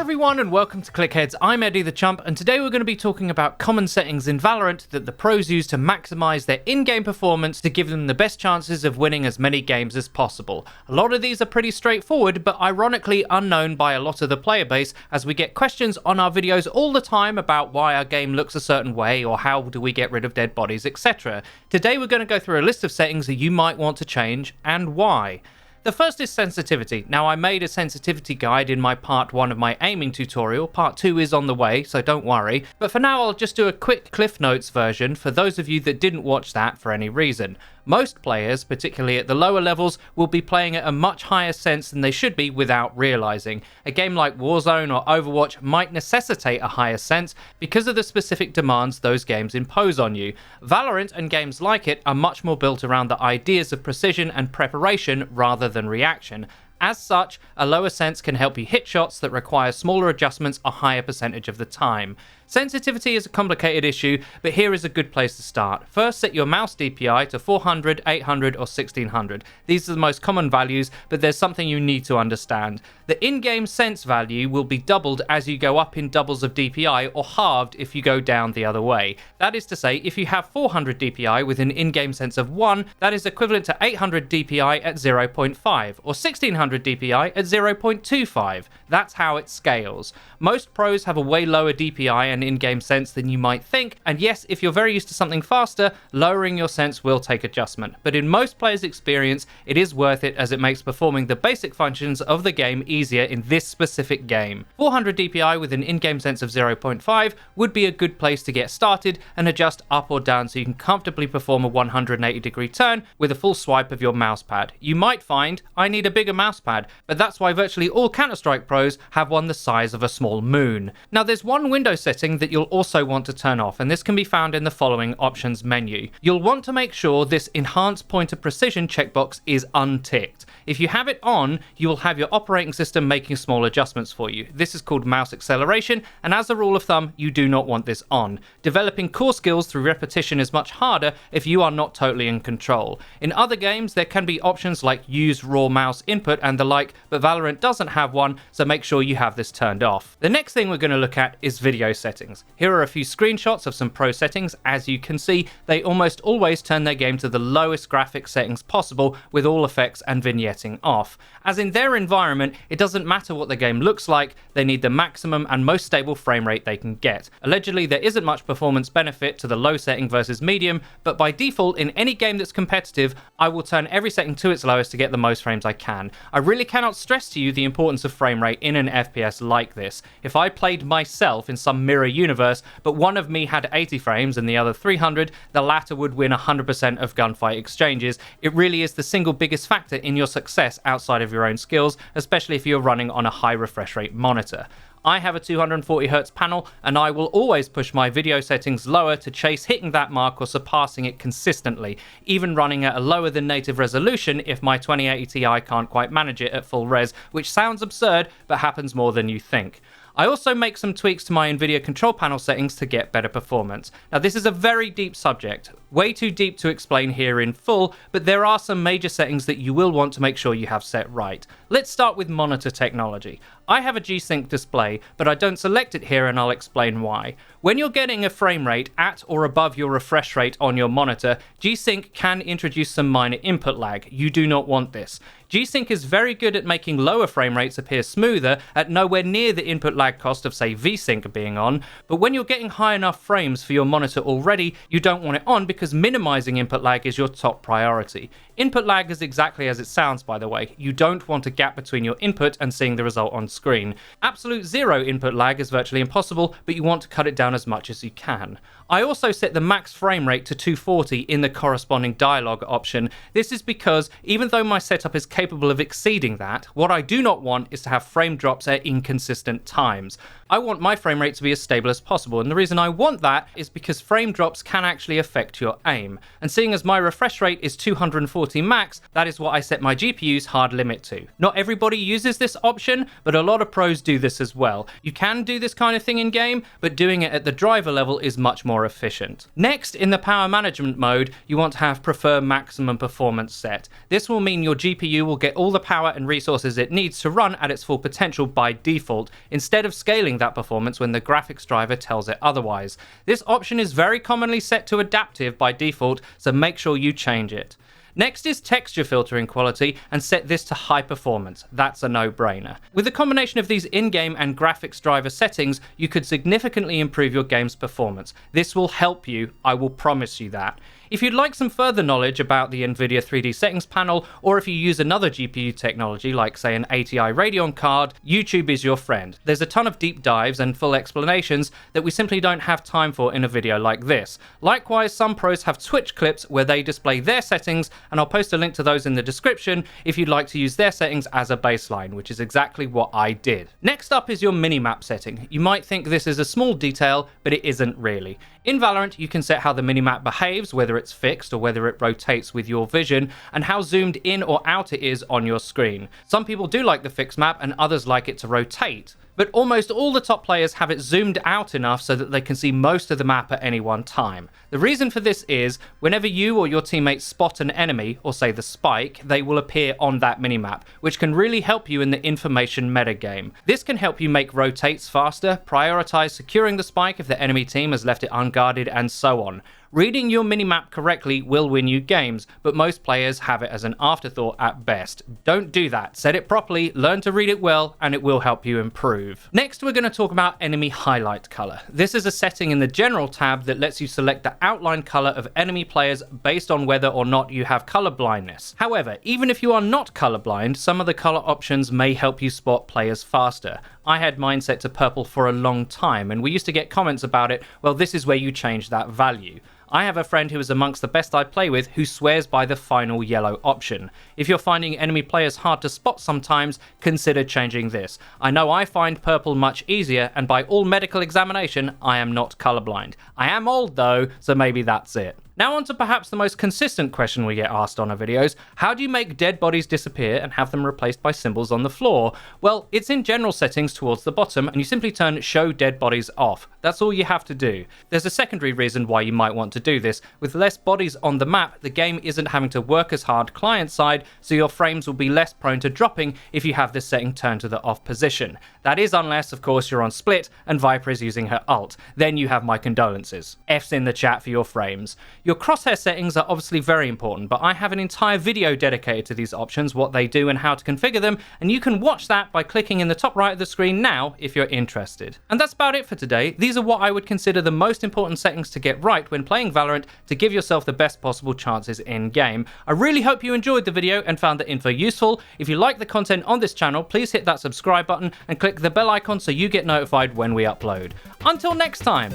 everyone and welcome to Clickheads. I'm Eddie the Chump, and today we're going to be talking about common settings in Valorant that the pros use to maximise their in-game performance to give them the best chances of winning as many games as possible. A lot of these are pretty straightforward, but ironically unknown by a lot of the player base, as we get questions on our videos all the time about why our game looks a certain way or how do we get rid of dead bodies, etc. Today we're going to go through a list of settings that you might want to change and why. The first is sensitivity. Now, I made a sensitivity guide in my part 1 of my aiming tutorial. Part 2 is on the way, so don't worry. But for now, I'll just do a quick Cliff Notes version for those of you that didn't watch that for any reason. Most players, particularly at the lower levels, will be playing at a much higher sense than they should be without realising. A game like Warzone or Overwatch might necessitate a higher sense because of the specific demands those games impose on you. Valorant and games like it are much more built around the ideas of precision and preparation rather than reaction. As such, a lower sense can help you hit shots that require smaller adjustments a higher percentage of the time. Sensitivity is a complicated issue, but here is a good place to start. First, set your mouse DPI to 400, 800 or 1600. These are the most common values, but there's something you need to understand. The in-game sense value will be doubled as you go up in doubles of DPI or halved if you go down the other way. That is to say, if you have 400 DPI with an in-game sense of 1, that is equivalent to 800 DPI at 0.5 or 1600 DPI at 0.25. That's how it scales. Most pros have a way lower DPI and in-game sense than you might think, and yes, if you're very used to something faster, lowering your sense will take adjustment. But in most players' experience, it is worth it as it makes performing the basic functions of the game easier in this specific game. 400 DPI with an in-game sense of 0.5 would be a good place to get started and adjust up or down so you can comfortably perform a 180-degree turn with a full swipe of your mousepad. You might find, I need a bigger mousepad, but that's why virtually all Counter-Strike pros have one the size of a small moon. Now, there's one window setting that you'll also want to turn off, and this can be found in the following options menu. You'll want to make sure this enhanced pointer precision checkbox is unticked. If you have it on, you will have your operating system making small adjustments for you. This is called mouse acceleration, and as a rule of thumb, you do not want this on. Developing core skills through repetition is much harder if you are not totally in control. In other games, there can be options like use raw mouse input and the like, but Valorant doesn't have one, so make sure you have this turned off. The next thing we're going to look at is video settings. Here are a few screenshots of some pro settings. As you can see, they almost always turn their game to the lowest graphic settings possible with all effects and vignetting off. As in their environment, it doesn't matter what the game looks like, they need the maximum and most stable frame rate they can get. Allegedly, there isn't much performance benefit to the low setting versus medium, but by default, in any game that's competitive, I will turn every setting to its lowest to get the most frames I can. I really cannot stress to you the importance of frame rate in an FPS like this. If I played myself in some mirror universe, but one of me had 80 frames and the other 300, the latter would win 100% of gunfight exchanges. It really is the single biggest factor in your success outside of your own skills, especially if you're running on a high refresh rate monitor. I have a 240Hz panel, and I will always push my video settings lower to chase hitting that mark or surpassing it consistently, even running at a lower than native resolution if my 2080 Ti can't quite manage it at full res, which sounds absurd, but happens more than you think. I also make some tweaks to my NVIDIA control panel settings to get better performance. Now, this is a very deep subject, way too deep to explain here in full, but there are some major settings that you will want to make sure you have set right. Let's start with monitor technology. I have a G-Sync display, but I don't select it here, and I'll explain why. When you're getting a frame rate at or above your refresh rate on your monitor, G-Sync can introduce some minor input lag. You do not want this. G-Sync is very good at making lower frame rates appear smoother at nowhere near the input lag cost of, say, V-Sync being on, but when you're getting high enough frames for your monitor already, you don't want it on because minimizing input lag is your top priority. Input lag is exactly as it sounds, by the way. You don't want a gap between your input and seeing the result on screen. Absolute zero input lag is virtually impossible, but you want to cut it down as much as you can. I also set the max frame rate to 240 in the corresponding dialogue option. This is because even though my setup is capable of exceeding that, what I do not want is to have frame drops at inconsistent times. I want my frame rate to be as stable as possible, and the reason I want that is because frame drops can actually affect your aim. And seeing as my refresh rate is 240 1040 max, that is what I set my GPU's hard limit to. Not everybody uses this option, but a lot of pros do this as well. You can do this kind of thing in game, but doing it at the driver level is much more efficient. Next, in the power management mode, you want to have prefer maximum performance set. This will mean your GPU will get all the power and resources it needs to run at its full potential by default, instead of scaling that performance when the graphics driver tells it otherwise. This option is very commonly set to adaptive by default, so make sure you change it. Next is texture filtering quality, and set this to high performance. That's a no-brainer. With the combination of these in-game and graphics driver settings, you could significantly improve your game's performance. This will help you, I will promise you that. If you'd like some further knowledge about the NVIDIA 3D settings panel, or if you use another GPU technology like say an ATI Radeon card, YouTube is your friend. There's a ton of deep dives and full explanations that we simply don't have time for in a video like this. Likewise, some pros have Twitch clips where they display their settings, and I'll post a link to those in the description if you'd like to use their settings as a baseline, which is exactly what I did. Next up is your minimap setting. You might think this is a small detail, but it isn't really. In Valorant, you can set how the minimap behaves, whether it's fixed or whether it rotates with your vision, and how zoomed in or out it is on your screen. Some people do like the fixed map and others like it to rotate, but almost all the top players have it zoomed out enough so that they can see most of the map at any one time. The reason for this is, whenever you or your teammates spot an enemy, or say the spike, they will appear on that minimap, which can really help you in the information metagame. This can help you make rotates faster, prioritize securing the spike if the enemy team has left it unguarded, and so on. Reading your minimap correctly will win you games, but most players have it as an afterthought at best. Don't do that. Set it properly, learn to read it well, and it will help you improve. Next, we're going to talk about enemy highlight color. This is a setting in the general tab that lets you select the outline color of enemy players based on whether or not you have color blindness. However, even if you are not colorblind, some of the color options may help you spot players faster. I had mine set to purple for a long time, and we used to get comments about it. Well, this is where you change that value. I have a friend who is amongst the best I play with who swears by the final yellow option. If you're finding enemy players hard to spot sometimes, consider changing this. I know I find purple much easier, and by all medical examination, I am not colorblind. I am old though, so maybe that's it. Now on to perhaps the most consistent question we get asked on our videos. How do you make dead bodies disappear and have them replaced by symbols on the floor? Well, it's in general settings towards the bottom, and you simply turn show dead bodies off. That's all you have to do. There's a secondary reason why you might want to do this. With less bodies on the map, the game isn't having to work as hard client side, so your frames will be less prone to dropping if you have this setting turned to the off position. That is unless, of course, you're on split and Viper is using her ult. Then you have my condolences. F's in the chat for your frames. Your crosshair settings are obviously very important, but I have an entire video dedicated to these options, what they do and how to configure them, and you can watch that by clicking in the top right of the screen now if you're interested. And that's about it for today. These are what I would consider the most important settings to get right when playing Valorant to give yourself the best possible chances in game. I really hope you enjoyed the video and found the info useful. If you like the content on this channel, please hit that subscribe button and click the bell icon so you get notified when we upload. Until next time!